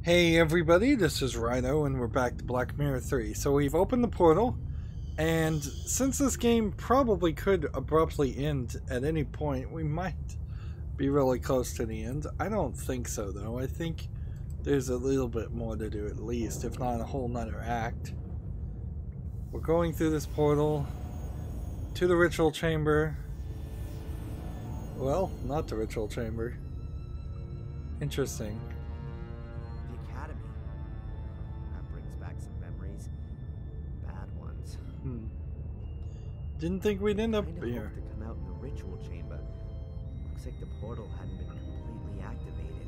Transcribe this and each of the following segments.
Hey everybody, this is Rydo and we're back to Black Mirror 3. So we've opened the portal, and since this game probably could abruptly end at any point, we might be really close to the end. I don't think so though. I think there's a little bit more to do at least, if not a whole nother act. We're going through this portal to the ritual chamber. Well, not the ritual chamber. Interesting. Didn't think we'd end up here. To come out in the ritual chamber. Looks like the portal hadn't been completely activated.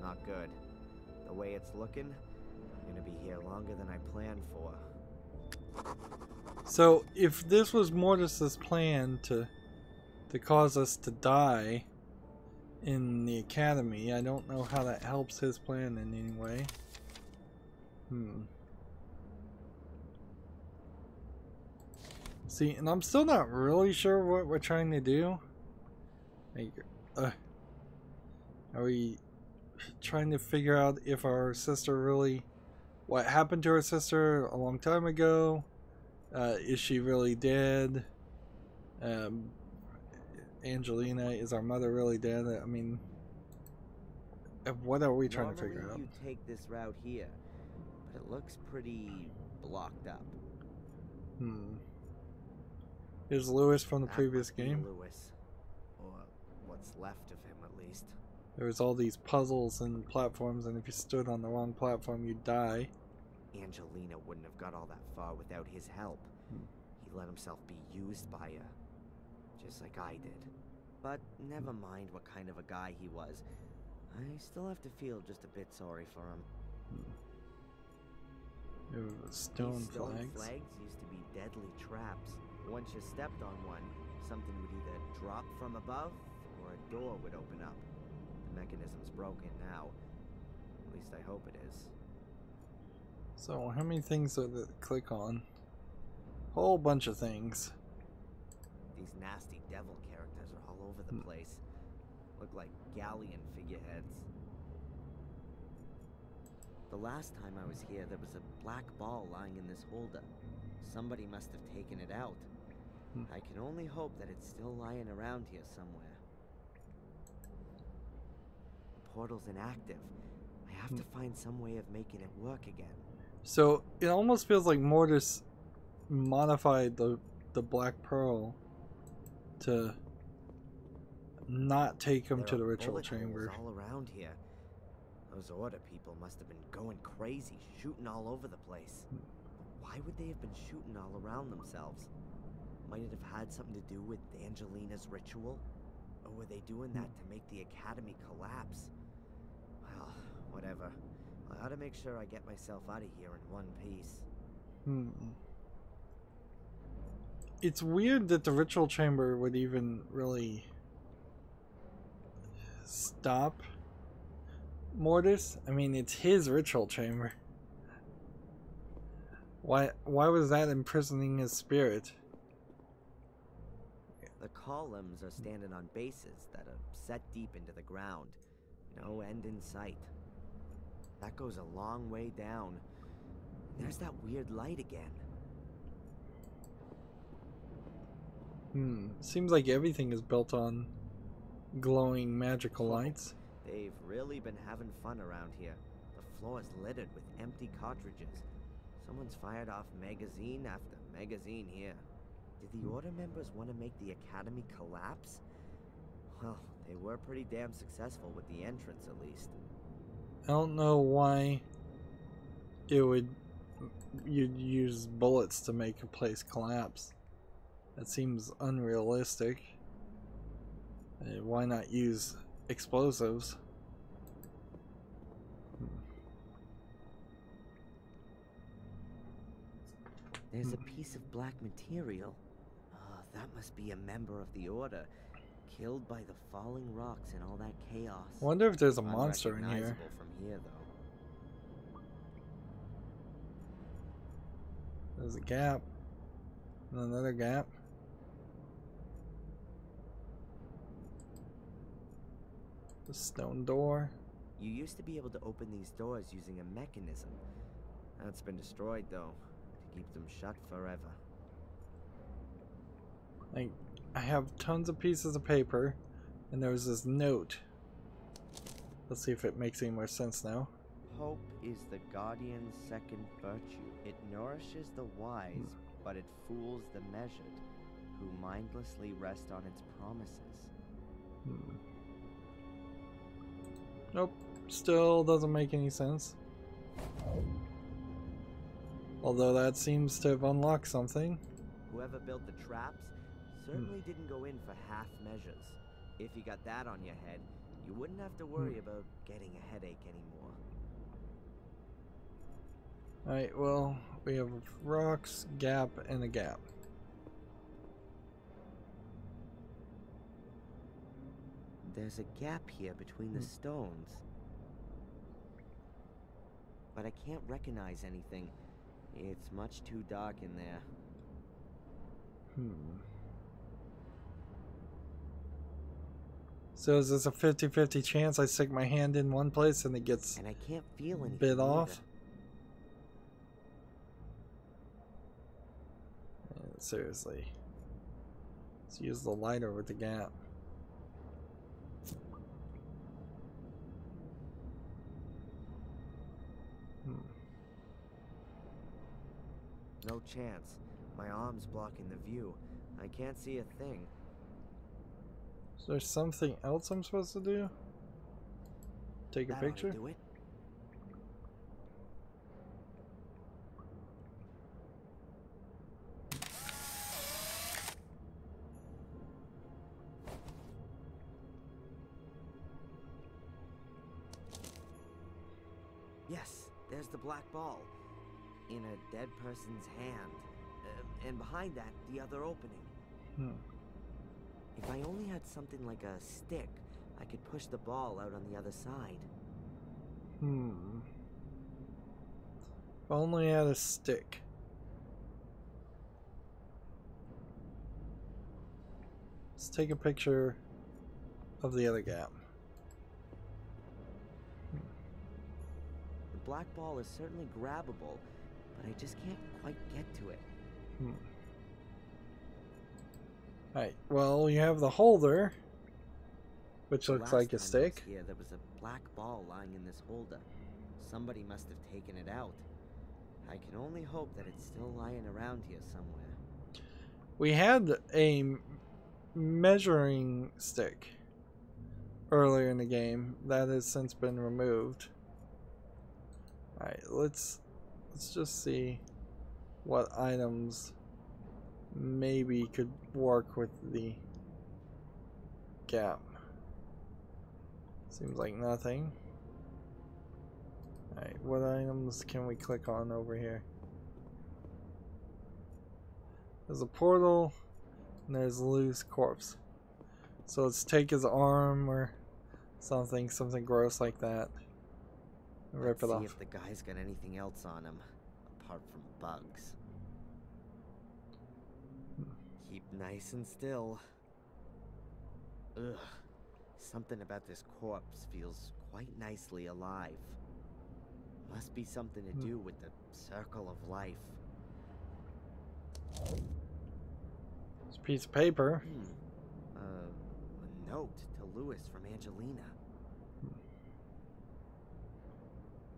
Not good. The way it's looking, I'm gonna be here longer than I planned for. So, if this was Mortis's plan to cause us to die in the academy, I don't know how that helps his plan in any way. See, and I'm still not really sure what we're trying to do. Like, are we trying to figure out if our sister really... What happened to our sister a long time ago? Is she really dead? Angelina, is our mother really dead? I mean, what are we trying to figure out? You take this route here, but it looks pretty blocked up. Is Lewis from the previous game? Lewis, or what's left of him at least. There was all these puzzles and platforms, and if you stood on the wrong platform, you'd die. Angelina wouldn't have got all that far without his help. He let himself be used by her, just like I did. But never mind what kind of a guy he was. I still have to feel just a bit sorry for him. Stone flags used to be deadly traps. Once you stepped on one, something would either drop from above or a door would open up. The mechanism's broken now. At least I hope it is. So, how many things are there to click on? Whole bunch of things. These nasty devil characters are all over the place. Look like galleon figureheads. The last time I was here, there was a black ball lying in this holder. Somebody must have taken it out. I can only hope that it's still lying around here somewhere. The portal's inactive. I have to find some way of making it work again. So it almost feels like Mortis modified the Black Pearl to not take him to the ritual chamber. All around here. Those order people must have been going crazy, shooting all over the place. Why would they have been shooting all around themselves? Might it have had something to do with Angelina's ritual? Or were they doing that to make the academy collapse? Well, whatever. I ought to make sure I get myself out of here in one piece. It's weird that the ritual chamber would even really stop Mortis. I mean, it's his ritual chamber. Why was that imprisoning his spirit? The columns are standing on bases that are set deep into the ground. No end in sight. That goes a long way down. There's that weird light again. Seems like everything is built on glowing magical lights. They've really been having fun around here. The floor is littered with empty cartridges. Someone's fired off magazine after magazine here. Did the Order members want to make the Academy collapse? Well, they were pretty damn successful with the entrance, at least. I don't know why you'd use bullets to make a place collapse. That seems unrealistic. Why not use explosives? There's a piece of black material. That must be a member of the Order, killed by the falling rocks and all that chaos. I wonder if there's a monster in here. From here, though. There's a gap. And another gap. The stone door. You used to be able to open these doors using a mechanism. That's been destroyed, though, to keep them shut forever. Like, I have tons of pieces of paper, and there's this note. Let's see if it makes any more sense now. Hope is the guardian's second virtue. It nourishes the wise, but it fools the measured, who mindlessly rest on its promises. Nope, still doesn't make any sense. Although that seems to have unlocked something. Whoever built the traps certainly didn't go in for half measures. If you got that on your head, you wouldn't have to worry about getting a headache anymore. Alright, well, we have rocks, gap, and a gap. There's a gap here between the stones. But I can't recognize anything. It's much too dark in there. So is this a 50-50 chance I stick my hand in one place and it gets and I can't feel anything bit off? Yeah, seriously. Let's use the lighter with the gap. No chance. My arm's blocking the view. I can't see a thing. Is there something else I'm supposed to do? Take a That oughta picture? do it. Yes, there's the black ball. In a dead person's hand. And behind that, the other opening. If I only had something like a stick, I could push the ball out on the other side. If only I had a stick. Let's take a picture of the other gap. The black ball is certainly grabbable, but I just can't quite get to it. Alright, well, you have the holder, which The looks last like a time I was stick. here, there was a black ball lying in this holder. Somebody must have taken it out. I can only hope that it's still lying around here somewhere. We had a measuring stick earlier in the game that has since been removed. Alright, let's just see what items maybe could work with the gap. Seems like nothing. Alright, what items can we click on over here? There's a portal and there's a loose corpse. So let's take his arm or something gross like that and rip it off. See if the guy's got anything else on him, apart from bugs. Keep nice and still. Ugh. Something about this corpse feels quite nicely alive. Must be something to do with the circle of life. It's a piece of paper. A note to Lewis from Angelina.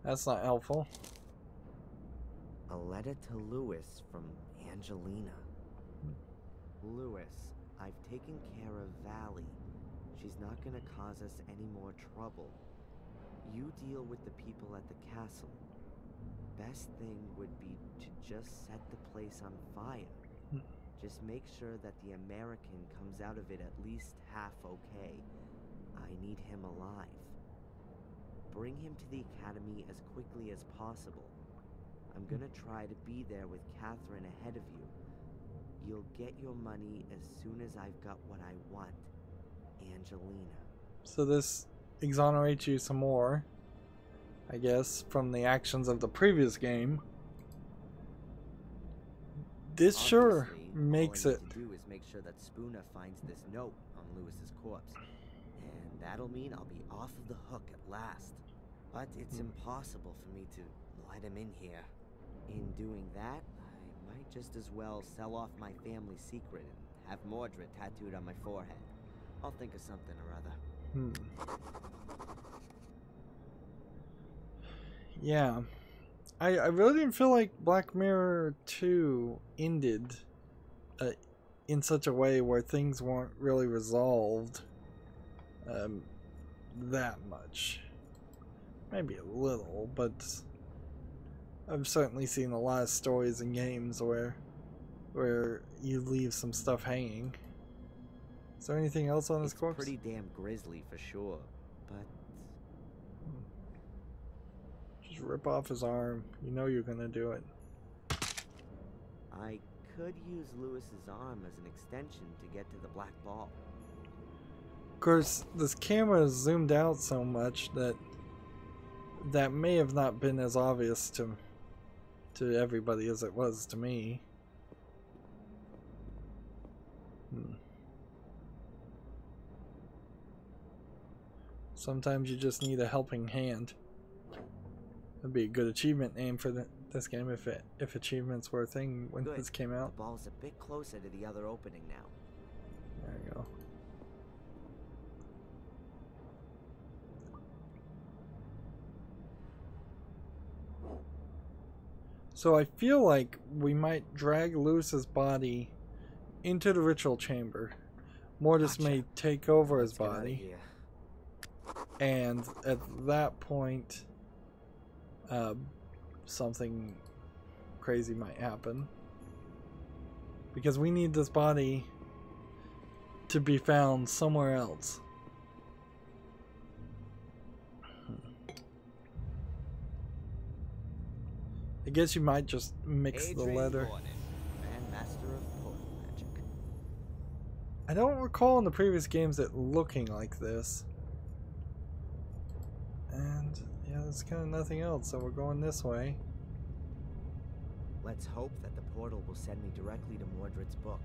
That's not helpful. A letter to Lewis from Angelina. Lewis, I've taken care of Valley. She's not gonna cause us any more trouble. You deal with the people at the castle. Best thing would be to just set the place on fire. Just make sure that the American comes out of it at least half okay. I need him alive. Bring him to the academy as quickly as possible. I'm gonna try to be there with Catherine ahead of you. You'll get your money as soon as I've got what I want. Angelina. So this exonerates you some more, I guess, from the actions of the previous game. This sure makes all I it. need to do is make sure that Spooner finds this note on Lewis's corpse. And that'll mean I'll be off of the hook at last. But it's impossible for me to let him in here. In doing that, I might just as well sell off my family secret and have Mordred tattooed on my forehead. I'll think of something or other. Yeah. I really didn't feel like Black Mirror 2 ended in such a way where things weren't really resolved that much. Maybe a little, but I've certainly seen a lot of stories and games where you leave some stuff hanging. Is there anything else on this corpse? It's pretty damn grisly for sure, but... Just rip off his arm. You know you're gonna do it. I could use Lewis's arm as an extension to get to the black ball. Of course, this camera is zoomed out so much that may have not been as obvious to everybody as it was to me. Sometimes you just need a helping hand. That'd be a good achievement name for this game if achievements were a thing when this came out. The ball's a bit closer to the other opening now. There you go. So I feel like we might drag Lewis's body into the ritual chamber. Mortis may take over his body. And at that point, something crazy might happen. Because we need this body to be found somewhere else. I guess you might just mix the letter. I don't recall in the previous games it looking like this. And yeah, there's kind of nothing else, so we're going this way. Let's hope that the portal will send me directly to Mordred's book.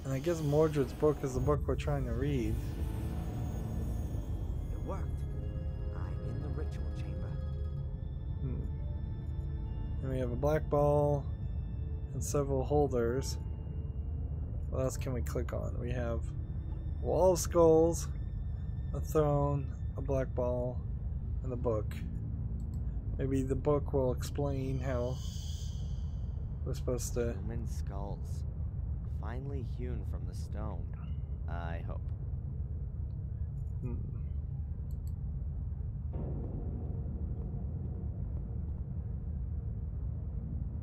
And I guess Mordred's book is the book we're trying to read. It worked. I'm in the ritual chamber. And we have a black ball and several holders. What else can we click on? We have a wall of skulls, a throne, a black ball, and a book. Maybe the book will explain how we're supposed to... Human skulls. Finely hewn from the stone. I hope.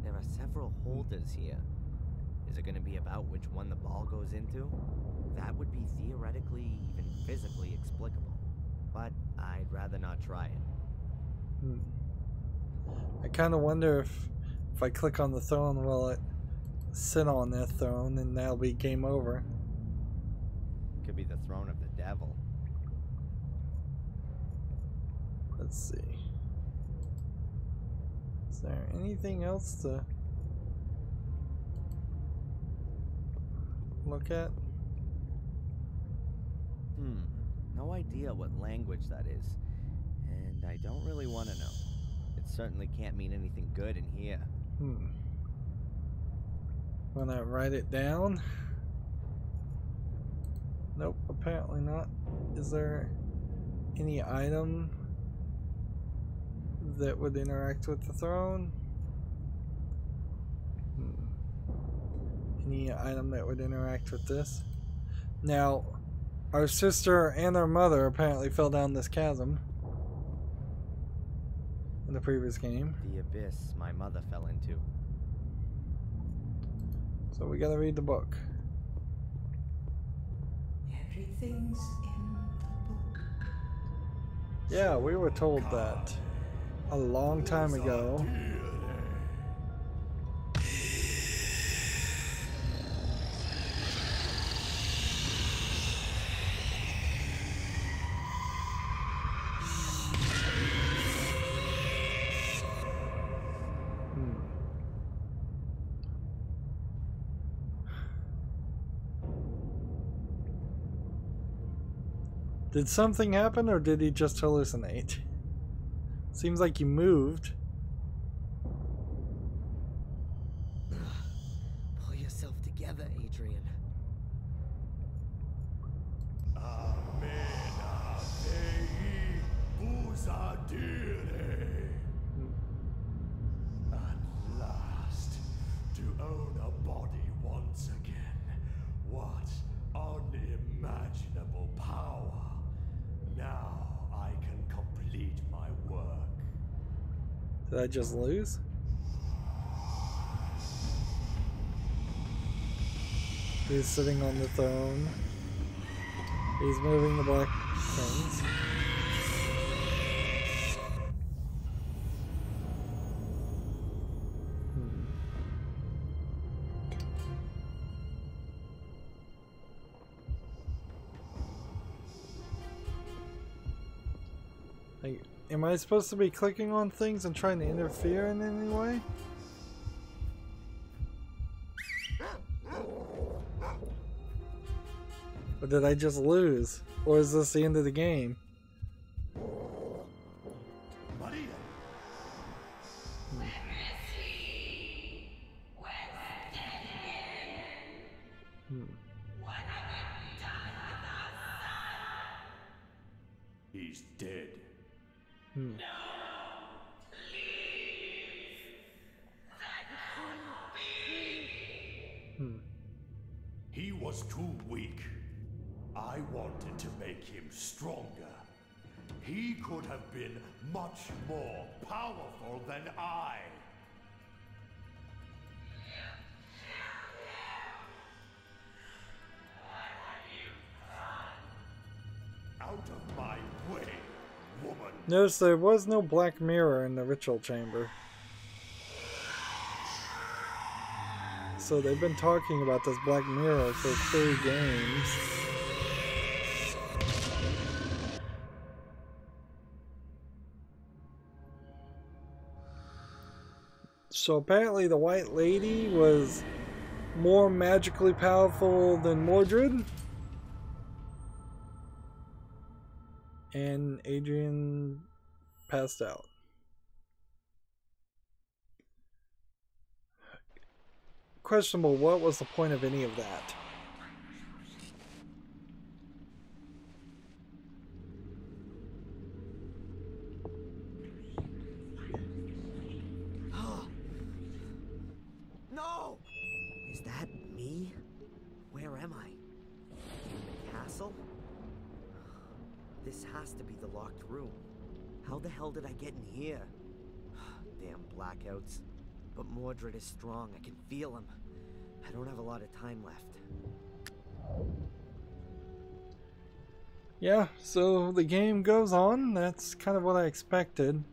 There are several holders here. Is it going to be about which one the ball goes into? That would be theoretically, even physically explicable. But I'd rather not try it. I kind of wonder if I click on the throne, will it sit on that throne and that'll be game over? Could be the throne of the devil. Let's see. Is there anything else to look at? No idea what language that is. And I don't really want to know. It certainly can't mean anything good in here. Wanna write it down? Nope, apparently not. Is there any item that would interact with the throne? Any item that would interact with this? Now, our sister and our mother apparently fell down this chasm in the previous game. The abyss my mother fell into. So we gotta read the book. Everything's in the book. Yeah, we were told that a long time ago. Did something happen, or did he just hallucinate? Seems like he moved. Pull yourself together, Adrian. At last, to own a body once again. What unimaginable power. Now I can complete my work. Did I just lose? He's sitting on the throne. He's moving the black things. Like, am I supposed to be clicking on things and trying to interfere in any way? Or did I just lose? Or is this the end of the game? He's dead. He was too weak. I wanted to make him stronger. He could have been much more powerful than I. Out of my way, woman. Notice there was no black mirror in the ritual chamber. So they've been talking about this black mirror for 3 games. So apparently the White Lady was more magically powerful than Mordred. And Adrian passed out. Questionable, what was the point of any of that? No! Is that me? Where am I? In the castle? This has to be the locked room. How the hell did I get in here? Damn blackouts. But Mordred is strong. I can feel him. I don't have a lot of time left. Yeah, so the game goes on. That's kind of what I expected.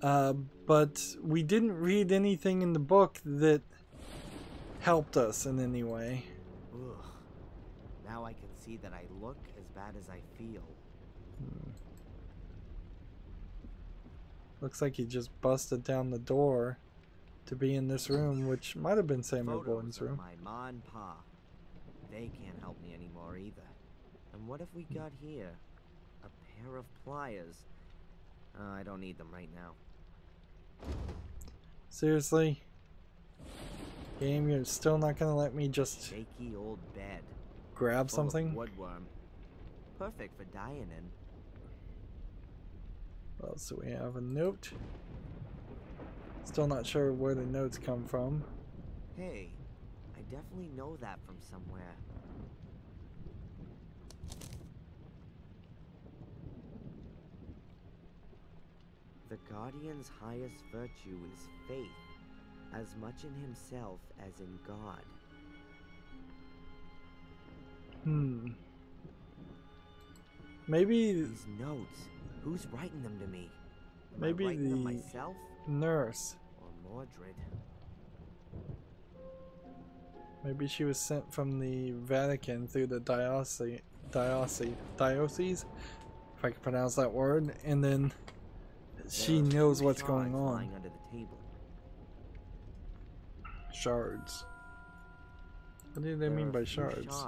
But we didn't read anything in the book that helped us in any way. Ugh. Now I can see that I look as bad as I feel. Looks like he just busted down the door to be in this room, which might have been Samuel Gordon's room. My ma and pa. They can't help me anymore either. And what have we got here? A pair of pliers. I don't need them right now. Seriously? Game, you're still not gonna let me just shaky old bed. grab Full of something? woodworm. Perfect for dying in. What else do we have? A note? Still not sure where the notes come from. Hey, I definitely know that from somewhere. The Guardian's highest virtue is faith, as much in himself as in God. Maybe these notes. Who's writing them to me? Maybe Am I writing them the myself nurse. or Mordred? Maybe she was sent from the Vatican through the diocese, if I can pronounce that word, and then she knows what's going on. Under the table. Shards. What do they mean by shards?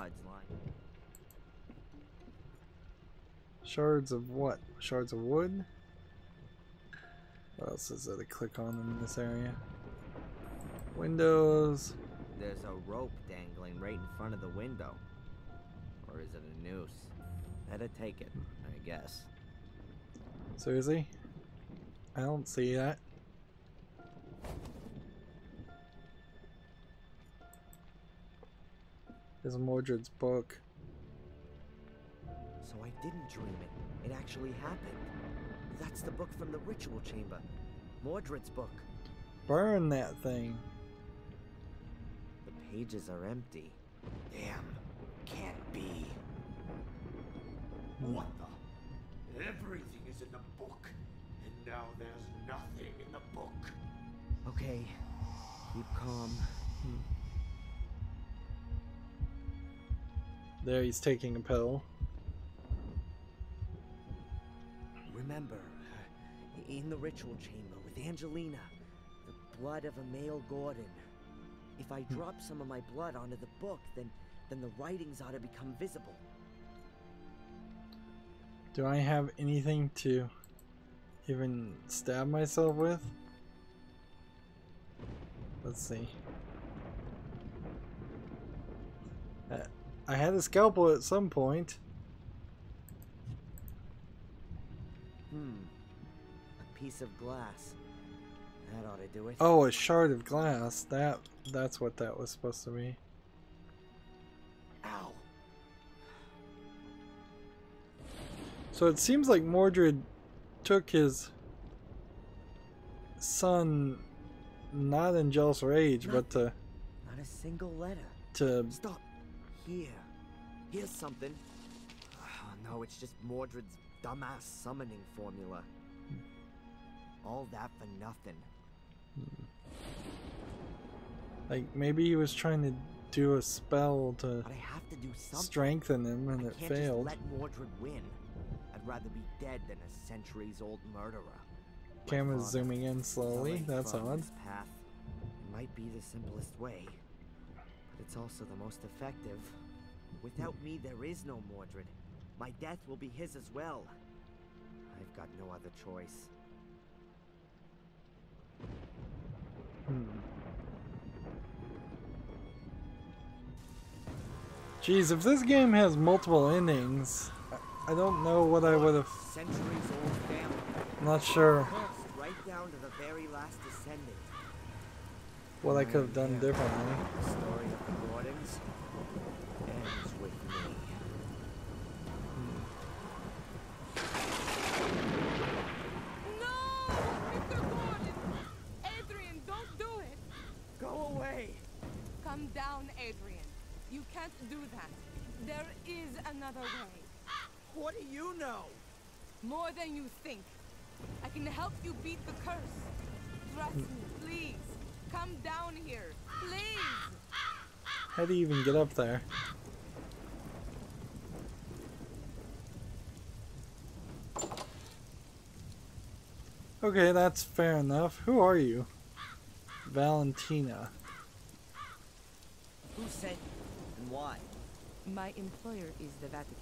Shards of what? Shards of wood? What else is there to click on in this area? Windows. There's a rope dangling right in front of the window. Or is it a noose? Better take it, I guess. Seriously? I don't see that. There's Mordred's book. So I didn't dream it. It actually happened. That's the book from the ritual chamber. Mordred's book. Burn that thing. The pages are empty. Damn. Can't be. What the? Everything is in the book, and now there's nothing in the book. Okay. Keep calm. There, he's taking a pill. Remember, in the ritual chamber with Angelina, the blood of a male Gordon. If I drop some of my blood onto the book, then the writings ought to become visible. Do I have anything to even stab myself with? Let's see. I had a scalpel at some point. A piece of glass. That ought to do it. Oh, a shard of glass. That's what that was supposed to be. Ow. So it seems like Mordred took his son not in jealous rage, but to Not a single letter. Stop. Here. Here's something. Oh, no, it's just Mordred's dumbass summoning formula. All that for nothing. like maybe he was trying to do a spell to But I have to do something. strengthen him and I it can't failed. just let Mordred win. I'd rather be dead than a centuries-old murderer. My Camera's father, zooming in slowly. going That's from odd. this path. It might be the simplest way, but it's also the most effective. Without me, there is no Mordred. My death will be his as well. I've got no other choice. Jeez, if this game has multiple endings, I don't know what I would have. Centuries-old family. I'm not sure Cursed right down to the very last descendant. what I could have done differently. The story of the Gordons ends with me. No! Mr. Gordon! Adrian, don't do it! Go away! Come down, Adrian. You can't do that. There is another way. What do you know? More than you think. I can help you beat the curse. Trust me, please. Come down here. Please! How do you even get up there? Okay, that's fair enough. Who are you? Valentina. Who sent you and why? My employer is the Vatican.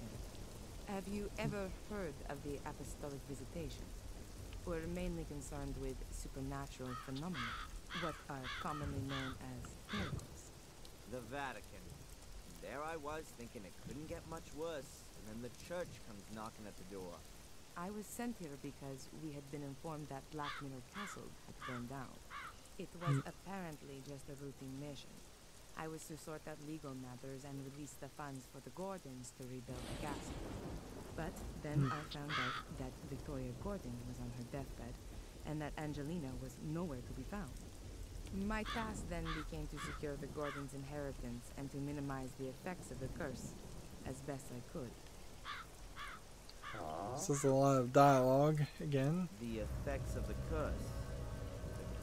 Have you ever heard of the apostolic visitation? We're mainly concerned with supernatural phenomena, what are commonly known as miracles. The Vatican. There I was thinking it couldn't get much worse, and then the church comes knocking at the door. I was sent here because we had been informed that Blackmiller Castle had burned down. It was apparently just a routine mission. I was to sort out legal matters and release the funds for the Gordons to rebuild the castle. But then I found out that Victoria Gordon was on her deathbed, and that Angelina was nowhere to be found. My task then became to secure the Gordons' inheritance and to minimize the effects of the curse, as best I could. This is a lot of dialogue again. The effects of the curse.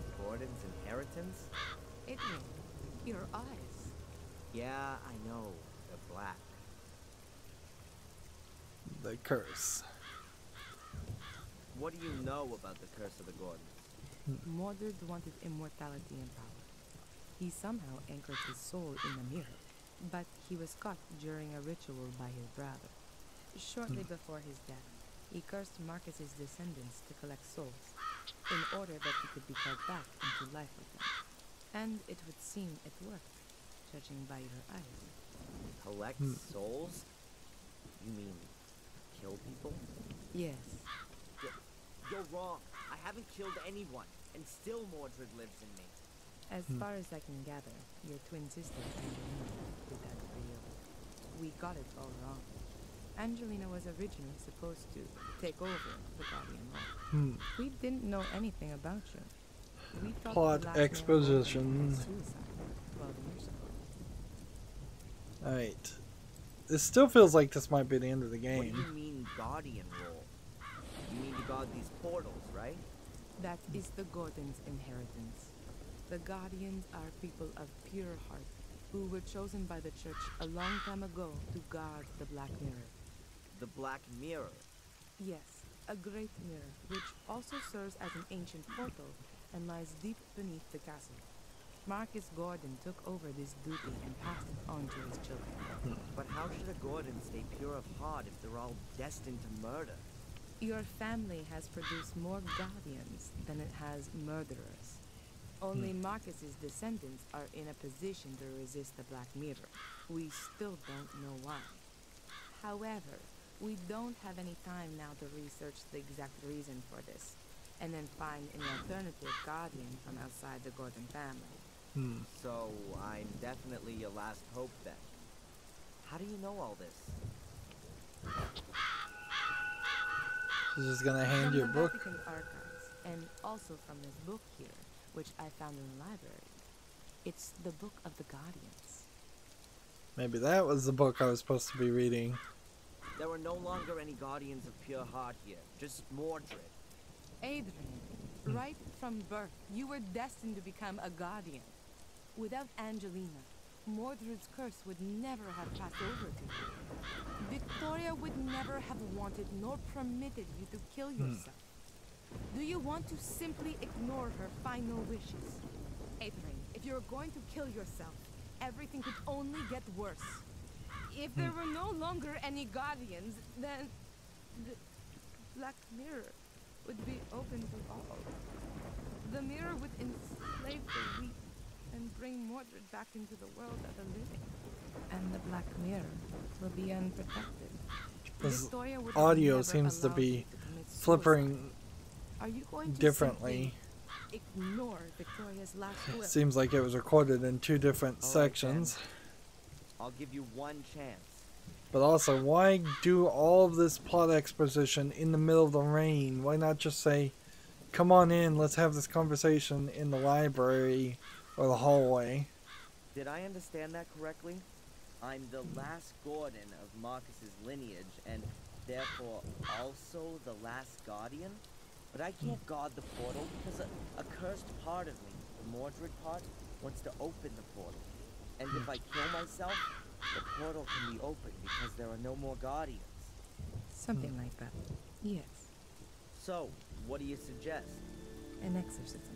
The Gordon's inheritance? Adrian, your eyes. Yeah, I know. They're black. The curse. What do you know about the curse of the Gordons? Mordred wanted immortality and power. He somehow anchored his soul in a mirror, but he was caught during a ritual by his brother. Shortly before his death, He cursed Marcus's descendants to collect souls, in order that he could be called back into life with him. And it would seem it worked, judging by your eyes. Collect souls? You mean kill people? Yes. You're wrong. I haven't killed anyone, and still Mordred lives in me. As far as I can gather, your twin sister, Angelina, did that for you. We got it all wrong. Angelina was originally supposed to take over the Guardian role. We didn't know anything about you. We thought Plot the last man exposition. was suicide 12 years ago. Alright. This still feels like this might be the end of the What game. do you mean Guardian role? You mean to guard these portals, right? That is the Gordon's inheritance. The Guardians are people of pure heart who were chosen by the church a long time ago to guard the Black Mirror. The Black Mirror. Yes, a great mirror, which also serves as an ancient portal and lies deep beneath the castle. Marcus Gordon took over this duty and passed it on to his children. But how should a Gordon stay pure of heart if they're all destined to murder? Your family has produced more Guardians than it has murderers. Only Marcus's descendants are in a position to resist the Black Mirror. We still don't know why. However, we don't have any time now to research the exact reason for this, and then find an alternative Guardian from outside the Gordon family. So, I'm definitely your last hope then. How do you know all this? She's just gonna hand From you a the book. Vatican archives, and also from this book here, which I found in the library. It's the Book of the Guardians. Maybe that was the book I was supposed to be reading. There are no longer any Guardians of pure heart here, just Mordred. Adrian, right from birth, you were destined to become a Guardian. Without Angelina, Mordred's curse would never have passed over to you. Victoria would never have wanted nor permitted you to kill yourself. Do you want to simply ignore her final wishes? Adrian, if you're going to kill yourself, everything could only get worse. If there were no longer any Guardians, then the Black Mirror would be open to all. The mirror would enslave the weak and bring Mordred back into the world of the living. And the Black Mirror will be unprotected. This Victoria would audio never seems to allow be you to commit flippering suicide. Are you going to differently. simply ignore Victoria's last will? Seems like it was recorded in two different All right, sections. then. I'll give you one chance. But also, why do all of this plot exposition in the middle of the rain? Why not just say, come on in, let's have this conversation in the library or the hallway? Did I understand that correctly? I'm the last Gordon of Marcus's lineage, and therefore also the last Guardian? But I can't guard the portal because a cursed part of me, the Mordred part, wants to open the portal. And if I kill myself, the portal can be opened because there are no more Guardians. Something like that. Yes. So, what do you suggest? An exorcism.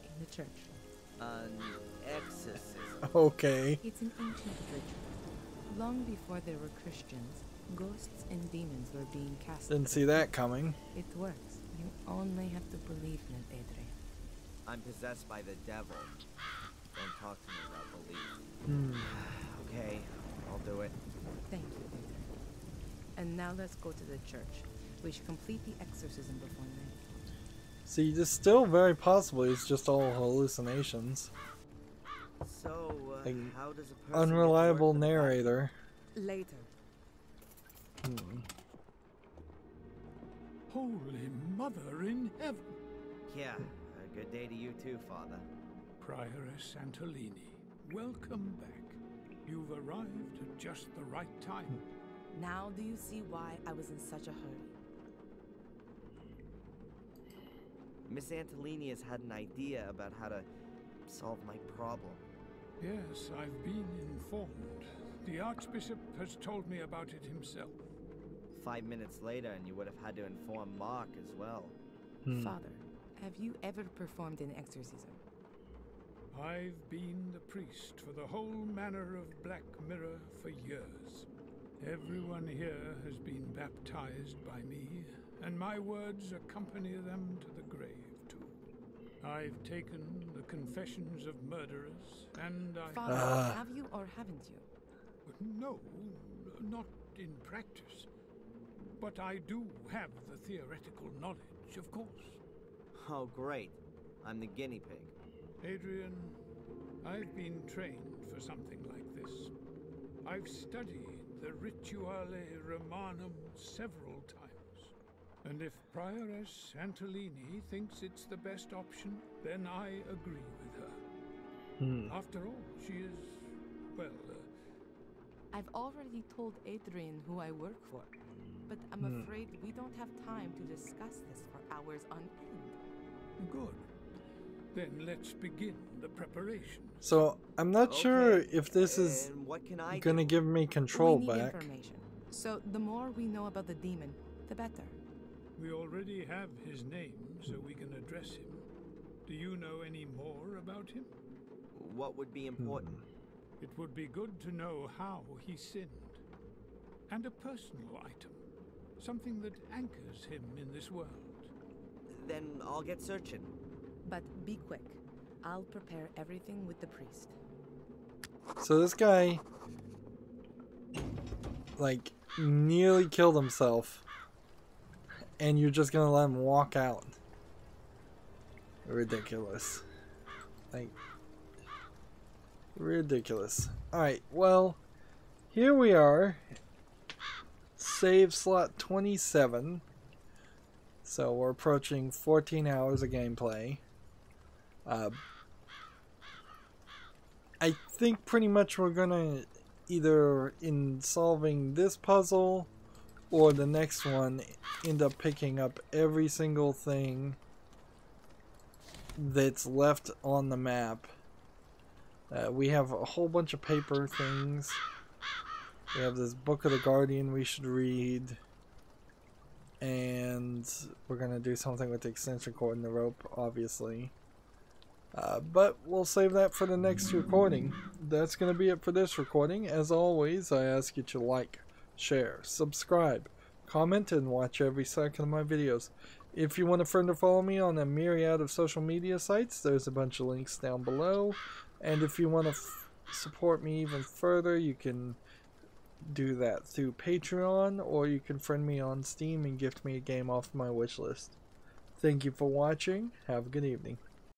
In the church. An exorcism? Okay. It's an ancient ritual. Long before there were Christians, ghosts and demons were being cast. Didn't see that coming. It works. You only have to believe in it, Adrian. I'm possessed by the devil. Don't talk to me about belief. Okay, I'll do it. Thank you, Adrian. And now let's go to the church. We should complete the exorcism before night. See, this still very possibly is just all hallucinations. So, Like, how does a person get to unreliable work the Black- narrator. Later. Holy Mother in Heaven! Yeah, a good day to you too, Father. Prioress Antolini, welcome back. You've arrived at just the right time. Now do you see why I was in such a hurry? Miss Antolini has had an idea about how to solve my problem. Yes, I've been informed. The Archbishop has told me about it himself. 5 minutes later, and you would have had to inform Mark as well. Father, have you ever performed an exorcism? I've been the priest for the whole manor of Black Mirror for years. Everyone here has been baptized by me and my words accompany them to the grave, too. I've taken the confessions of murderers, and I... Father, have you or haven't you? No, not in practice. But I do have the theoretical knowledge, of course. Oh, great. I'm the guinea pig. Adrian, I've been trained for something like this. I've studied the Rituale Romanum several times. And if Prioress Antolini thinks it's the best option, then I agree with her. After all, she is, well... I've already told Adrian who I work for, but I'm afraid we don't have time to discuss this for hours on end. Good. Then let's begin the preparations. So, I'm not sure if this is And what can I gonna do? give me control we need back. information. So the more we know about the demon, the better. We already have his name, so we can address him. Do you know any more about him? What would be important? It would be good to know how he sinned. And a personal item. Something that anchors him in this world. Then I'll get searching. But be quick. I'll prepare everything with the priest. So this guy, like, nearly killed himself. And you're just gonna let him walk out. Ridiculous. Like, ridiculous. Alright, well, here we are. Save slot 27. So we're approaching 14 hours of gameplay. I think pretty much we're gonna either in solving this puzzle or the next one end up picking up every single thing that's left on the map. We have a whole bunch of paper things. We have this Book of the Guardian we should read. And we're going to do something with the extension cord and the rope, obviously. But we'll save that for the next recording. That's going to be it for this recording. As always, I ask you to like, share, subscribe, comment, and watch every second of my videos. If you want a friend to follow me on a myriad of social media sites, there's a bunch of links down below. And if you want to support me even further, you can do that through Patreon, or you can friend me on Steam and gift me a game off my wish list. Thank you for watching. Have a good evening.